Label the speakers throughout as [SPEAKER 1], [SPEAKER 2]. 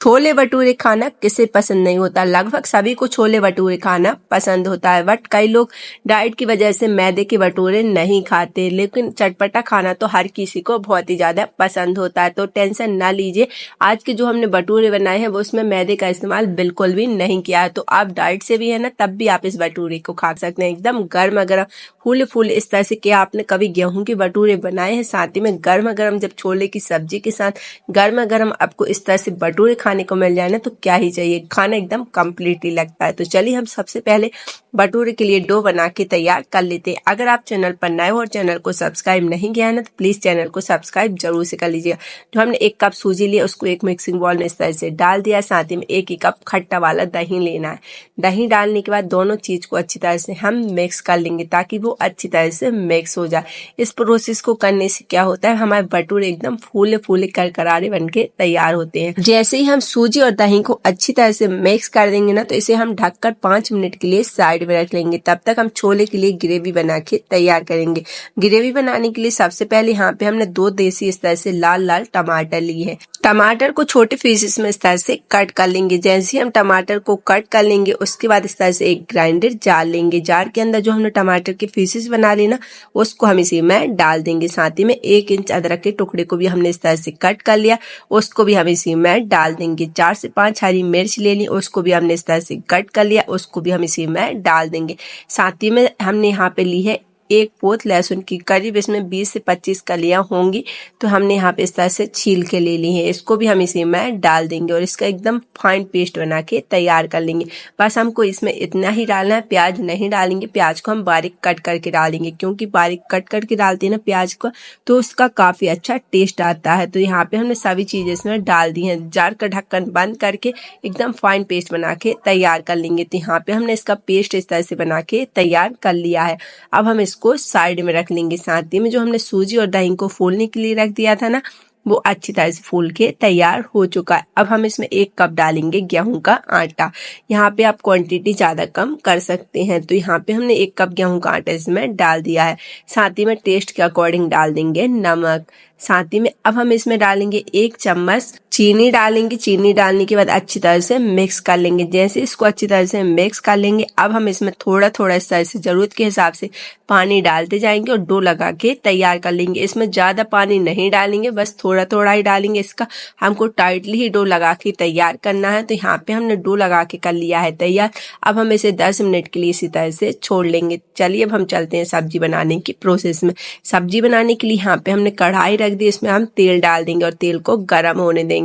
[SPEAKER 1] छोले भटूरे खाना किसे पसंद नहीं होता। लगभग सभी को छोले भटूरे खाना पसंद होता है, बट कई लोग डाइट की वजह से मैदे के भटूरे नहीं खाते। लेकिन चटपटा खाना तो हर किसी को बहुत ही ज्यादा पसंद होता है, तो टेंशन ना लीजिए। आज के जो हमने भटूरे बनाए हैं वो उसमें मैदे का इस्तेमाल बिल्कुल भी नहीं किया है। तो आप डाइट से भी है ना, तब भी आप इस भटूरे को खा सकते हैं। एकदम गर्म गर्म फूले फूले इस तरह से। क्या आपने कभी गेहूं के भटूरे बनाए हैं? साथ ही में गर्म गर्म जब छोले की सब्जी के साथ गर्म गर्म आपको इस तरह से भटूरे खाने को मिल जाए ना, तो क्या ही चाहिए। खाना एकदम कंप्लीटली लगता है। तो चलिए हम सबसे पहले भटूरे के लिए डो बना के तैयार कर लेते हैं। अगर आप चैनल पर नए हो और चैनल को सब्सक्राइब नहीं किया है ना, तो प्लीज चैनल को सब्सक्राइब जरूर से कर लीजिएगा। जो हमने 1 कप सूजी लिया उसको एक मिक्सिंग बाउल में इस तरह से डाल दिया। साथ ही में 1 ही कप खट्टा वाला दही लेना है। दही डालने के बाद दोनों चीज को अच्छी तरह से हम मिक्स कर लेंगे ताकि वो अच्छी तरह से मिक्स हो जाए। इस प्रोसेस को करने से क्या होता है, हमारे भटूरे एकदम फूले फूले करकरारे बन के तैयार होते हैं। जैसे ही हम सूजी और दही को अच्छी तरह से मिक्स कर देंगे ना, तो इसे हम ढककर 5 मिनट के लिए साइड में रख लेंगे। तब तक हम छोले के लिए ग्रेवी बना के तैयार करेंगे। ग्रेवी बनाने के लिए सबसे पहले यहाँ पे हमने 2 देसी इस तरह से लाल लाल टमाटर लिए हैं। टमाटर को छोटे पीसेस में इस तरह से कट कर लेंगे। जैसे ही हम टमाटर को कट कर लेंगे उसके बाद इस तरह से एक ग्राइंडर जार लेंगे। जार के अंदर जो हमने टमाटर के पीसेस बना लिए ना, उसको हम इसी में डाल देंगे। साथ ही में 1 इंच अदरक के टुकड़े को भी हमने इस तरह से कट कर लिया, उसको भी हम इसी में डाल देंगे। 4 से 5 हरी मिर्च ले ली, उसको भी हमने इस तरह से कट कर लिया, उसको भी हम इसी में डाल देंगे। साथ ही में हमने यहाँ पे ली है 1 पोत लहसुन की, करीब इसमें 20 से 25 कलियां होंगी, तो हमने यहाँ पे इस तरह से छील के ले ली है। इसको भी हम इसी में डाल देंगे और इसका एकदम फाइन पेस्ट बना के तैयार कर लेंगे। बस हमको इसमें इतना ही डालना है, प्याज नहीं डालेंगे। प्याज को हम बारीक कट करके डालेंगे, क्योंकि बारीक कट करके डालते हैं ना प्याज को, तो उसका काफी अच्छा टेस्ट आता है। तो यहाँ पे हमने सभी चीजें इसमें डाल दी हैं। जार का ढक्कन बंद करके एकदम फाइन पेस्ट बना के तैयार कर लेंगे। तो यहाँ पे हमने इसका पेस्ट इस तरह से बना के तैयार कर लिया है। अब हम इसको साइड में रख लेंगे। साथ ही में जो हमने सूजी और दही को फूलने के लिए रख दिया था ना, वो अच्छी तरह से फूल के तैयार हो चुका है। अब हम इसमें 1 कप डालेंगे गेहूं का आटा। यहाँ पे आप क्वांटिटी ज्यादा कम कर सकते हैं। तो यहाँ पे हमने 1 कप गेहूं का आटा इसमें डाल दिया है। साथ ही में टेस्ट के अकॉर्डिंग डाल देंगे नमक। साथ ही में अब हम इसमें डालेंगे 1 चम्मच चीनी डालेंगे। चीनी डालने के बाद अच्छी तरह से मिक्स कर लेंगे। जैसे इसको अच्छी तरह से मिक्स कर लेंगे, अब हम इसमें थोड़ा थोड़ा इस तरह से जरूरत के हिसाब से पानी डालते जाएंगे और डो लगा के तैयार कर लेंगे। इसमें ज्यादा पानी नहीं डालेंगे, बस थोड़ा थोड़ा ही डालेंगे। इसका हमको टाइटली ही डो लगा के तैयार करना है। तो यहाँ पे हमने डो लगा के कर लिया है तैयार। अब हम इसे 10 मिनट के लिए इसी तरह से छोड़ लेंगे। चलिए अब हम चलते हैं सब्जी बनाने की प्रोसेस में। सब्जी बनाने के लिए यहाँ पे हमने कढ़ाई रख दी, इसमें हम तेल डाल देंगे और तेल को गर्म होने देंगे।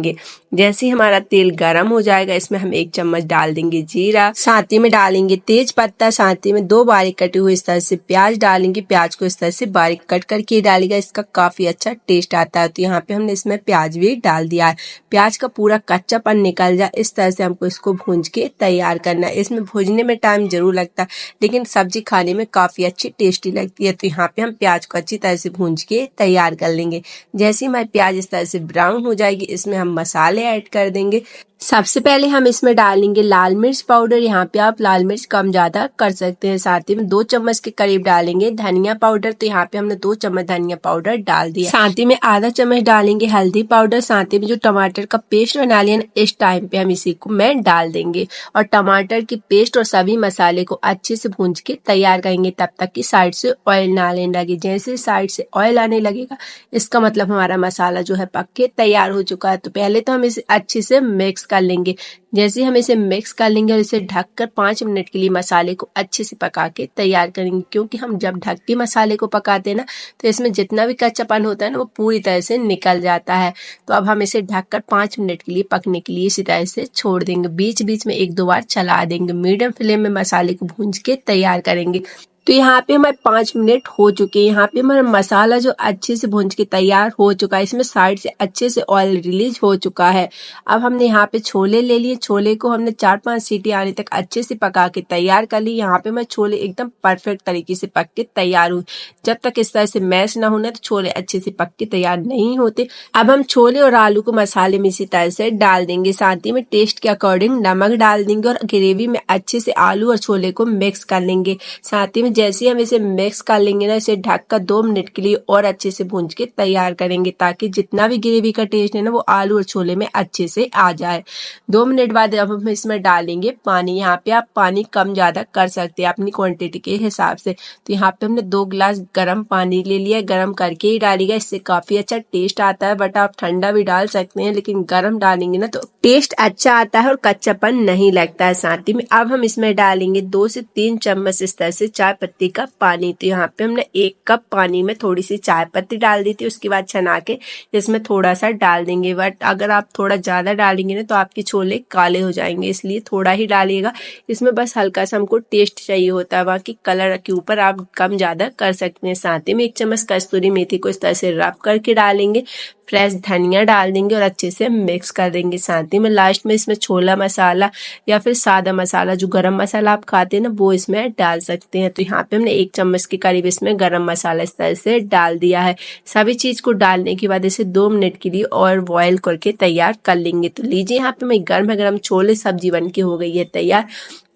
[SPEAKER 1] जैसे ही हमारा तेल गर्म हो जाएगा, इसमें हम 1 चम्मच डाल देंगे जीरा। साथ ही में डालेंगे तेज पत्ता। साथ ही में 2 बारीक कटे हुए इस तरह से प्याज डालेंगे। प्याज को इस तरह से बारीक कट करके डालेगा, इसका काफी अच्छा टेस्ट आता है। तो यहाँ पे हमने इसमें प्याज भी डाल दिया है। प्याज का पूरा कच्चापन निकल जाए इस तरह से हमको इसको भूंज के तैयार करना है। इसमें भूनने में टाइम जरूर लगता है, लेकिन सब्जी खाने में काफी अच्छी टेस्टी लगती है। तो यहाँ पे हम प्याज को अच्छी तरह से भूंज के तैयार कर लेंगे। जैसे ही हमारी प्याज इस तरह से ब्राउन हो जाएगी, इसमें हम मसाले ऐड कर देंगे। सबसे पहले हम इसमें डालेंगे लाल मिर्च पाउडर। यहाँ पे आप लाल मिर्च कम ज्यादा कर सकते हैं। साथ ही में 2 चम्मच के करीब डालेंगे धनिया पाउडर। तो यहाँ पे हमने 2 चम्मच धनिया पाउडर डाल दिया। साथ ही में आधा चम्मच डालेंगे हल्दी पाउडर। साथ ही में जो टमाटर का पेस्ट बना लिया ना, इस टाइम पे हम इसी को मैं डाल देंगे और टमाटर की पेस्ट और सभी मसाले को अच्छे से भूंज के तैयार करेंगे, तब तक कि साइड से ऑयल ना आने लगे। जैसे साइड से ऑयल आने लगेगा, इसका मतलब हमारा मसाला जो है पक के तैयार हो चुका है। तो पहले तो हम इसे अच्छे से मिक्स कर लेंगे। जैसे हम इसे मिक्स कर लेंगे और इसे ढककर 5 मिनट के लिए मसाले को अच्छे से पका के तैयार करेंगे, क्योंकि हम जब ढक के मसाले को पकाते हैं ना, तो इसमें जितना भी कच्चापन होता है ना, वो पूरी तरह से निकल जाता है। तो अब हम इसे ढककर 5 मिनट के लिए पकने के लिए इसी तरह से छोड़ देंगे। बीच बीच में 1-2 बार चला देंगे। मीडियम फ्लेम में मसाले को भूंज के तैयार करेंगे। तो यहाँ पे हमारे 5 मिनट हो चुके हैं। यहाँ पे हमारा मसाला जो अच्छे से भूंज के तैयार हो चुका है, इसमें साइड से अच्छे से ऑयल रिलीज हो चुका है। अब हमने यहाँ पे छोले ले लिए। छोले को हमने 4-5 सीटी आने तक अच्छे से पका के तैयार कर ली। यहाँ पे मैं छोले एकदम परफेक्ट तरीके से पक के तैयार हुई। जब तक इस तरह से मैश ना होना, तो छोले अच्छे से पक के तैयार नहीं होते। अब हम छोले और आलू को मसाले में इसी तरह से डाल देंगे। साथ ही में टेस्ट के अकॉर्डिंग नमक डाल देंगे और ग्रेवी में अच्छे से आलू और छोले को मिक्स कर लेंगे। साथ ही में जैसे ही हम इसे मिक्स कर लेंगे ना, इसे ढककर 2 मिनट के लिए और अच्छे से भूंज के तैयार करेंगे, ताकि जितना भी ग्रेवी का टेस्ट है ना वो आलू और छोले में अच्छे से आ जाए। 2 मिनट बाद अब हम इसमें डालेंगे पानी। यहाँ पे आप पानी कम ज़्यादा कर सकते हैं अपनी क्वांटिटी के हिसाब से। तो यहाँ पे हमने 2 गिलास गर्म पानी ले लिया, गर्म करके ही डालिएगा, इससे काफ़ी अच्छा टेस्ट आता है। बट आप ठंडा भी डाल सकते हैं, लेकिन गर्म डालेंगे ना तो टेस्ट अच्छा आता है और कच्चापन नहीं लगता है। साथ ही में अब हम इसमें डालेंगे 2 से 3 चम्मच इस तरह से चाय पत्ती का पानी। तो यहाँ पे हमने 1 कप पानी में थोड़ी सी चाय पत्ती डाल दी थी, उसके बाद छना के इसमें थोड़ा सा डाल देंगे। बट अगर आप थोड़ा ज़्यादा डालेंगे ना तो आपके छोले काले हो जाएंगे, इसलिए थोड़ा ही डालिएगा। इसमें बस हल्का सा हमको टेस्ट चाहिए होता है, बाकी कलर के ऊपर आप कम ज़्यादा कर सकते हैं। साथ ही में 1 चम्मच कस्तूरी मेथी को इस तरह से रब करके डालेंगे, फ्रेश धनिया डाल देंगे और अच्छे से मिक्स कर देंगे। साथ ही में लास्ट में इसमें छोला मसाला या फिर सादा मसाला, जो गरम मसाला आप खाते हैं ना, वो इसमें डाल सकते हैं। तो यहाँ पे हमने 1 चम्मच के करीब इसमें गरम मसाला इस तरह से डाल दिया है। सभी चीज़ को डालने के बाद इसे 2 मिनट के लिए और बॉयल करके तैयार कर लेंगे। तो लीजिए यहाँ पे मैं गरम छोले सब्जी बन के हो गई है तैयार।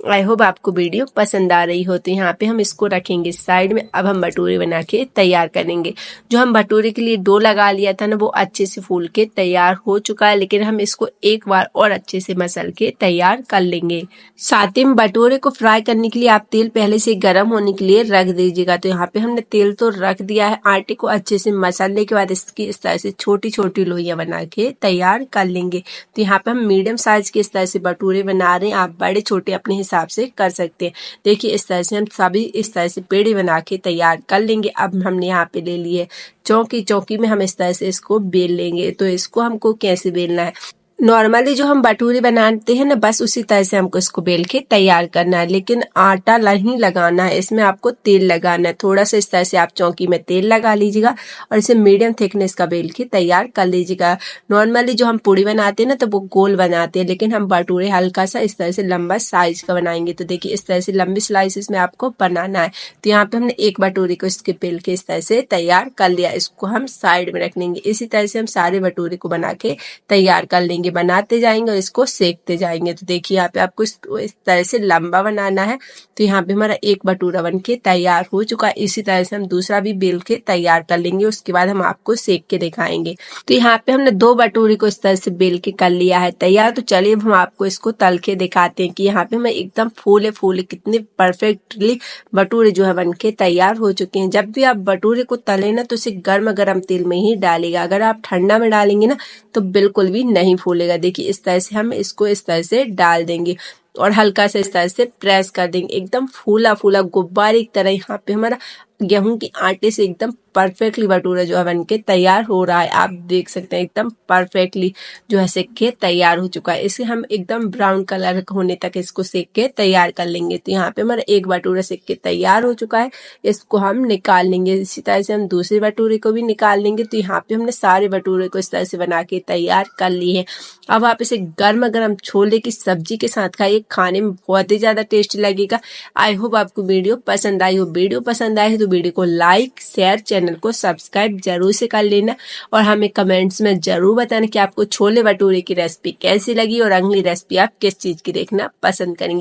[SPEAKER 1] आई होप आपको वीडियो पसंद आ रही हो। तो यहाँ पे हम इसको रखेंगे साइड में। अब हम भटूरे बना के तैयार करेंगे। जो हम भटूरे के लिए डो लगा लिया था ना, वो अच्छे से फूल के तैयार हो चुका है, लेकिन हम इसको एक बार और अच्छे से मसल के तैयार कर लेंगे। साथ ही में भटूरे को फ्राई करने के लिए आप तेल पहले से गर्म होने के लिए रख दीजिएगा। तो यहाँ पे हमने तेल तो रख दिया है। आटे को अच्छे से मसलने के बाद इसकी इस तरह से छोटी छोटी लोइयां बना के तैयार कर लेंगे। तो यहाँ पे हम मीडियम साइज के इस तरह से भटूरे बना रहे हैं, आप बड़े छोटे अपने हिसाब से कर सकते हैं। देखिए इस तरह से हम सभी इस तरह से पेड़े बना के तैयार कर लेंगे। अब हमने यहाँ पे ले लिए चौकी में हम इस तरह से इसको बेल लेंगे। तो इसको हमको कैसे बेलना है, नॉर्मली जो हम भटूरे बनाते हैं ना, बस उसी तरह से हमको इसको बेल के तैयार करना है, लेकिन आटा नहीं लगाना है, इसमें आपको तेल लगाना है। थोड़ा सा इस तरह से आप चौकी में तेल लगा लीजिएगा और इसे मीडियम थिकनेस का बेल के तैयार कर लीजिएगा। नॉर्मली जो हम पूड़ी बनाते हैं ना, तो वो गोल बनाते हैं, लेकिन हम भटूरे हल्का सा इस तरह से लंबा साइज का बनाएंगे। तो देखिए इस तरह से लंबी स्लाइसेस में आपको बनाना है। तो यहाँ पे हमने एक भटूरे को इसके बेल के इस तरह से तैयार कर लिया, इसको हम साइड में रख लेंगे। इसी तरह से हम सारे भटूरे को बना के तैयार कर लेंगे, बनाते जाएंगे और इसको सेकते जाएंगे। तो देखिए यहाँ पे आपको इस तरह से लंबा बनाना है। तो यहाँ पे हमारा एक भटूरा बन के तैयार हो चुका है। इसी तरह से हम दूसरा भी बेल के तैयार कर लेंगे, उसके बाद हम आपको सेक के दिखाएंगे। तो यहाँ पे हमने 2 भटूरे को इस तरह से बेल के कर लिया है तैयार। तो चलिए हम आपको इसको तल के दिखाते हैं कि यहाँ पे मैं एकदम फूले फूले कितने परफेक्टली भटूरे जो है बन के तैयार हो चुके हैं। जब भी आप भटूरे को तले ना, तो इसे गर्म गर्म तेल में ही डालेगा। अगर आप ठंडा में डालेंगे ना तो बिल्कुल भी नहीं फूलेगा। देखिए इस तरह से हम इसको इस तरह से डाल देंगे और हल्का से इस तरह से प्रेस कर देंगे, एकदम फूला फूला गुब्बारे की तरह यहाँ पे हमारा गेहूं के आटे से एकदम परफेक्टली भटूरा जो है बन के तैयार हो रहा है। आप देख सकते हैं एकदम परफेक्टली जो है सेक के तैयार हो चुका है। इसे हम एकदम ब्राउन कलर होने तक इसको सेक के तैयार कर लेंगे। तो यहाँ पे हमारा एक भटूरा सेक के तैयार हो चुका है, इसको हम निकाल लेंगे। इसी तरह से हम दूसरे भटूरे को भी निकाल लेंगे। तो यहाँ पे हमने सारे भटूरे को इस तरह से बना के तैयार कर लिए हैं। अब आप इसे गर्म गर्म छोले की सब्जी के साथ खाइए, खाने में बहुत ही ज्यादा टेस्टी लगेगा। आई होप आपको वीडियो पसंद आई हो। वीडियो पसंद आए तो वीडियो को लाइक शेयर, चैनल को सब्सक्राइब जरूर से कर लेना और हमें कमेंट्स में जरूर बताना कि आपको छोले भटूरे की रेसिपी कैसी लगी और अगली रेसिपी आप किस चीज की देखना पसंद करेंगे।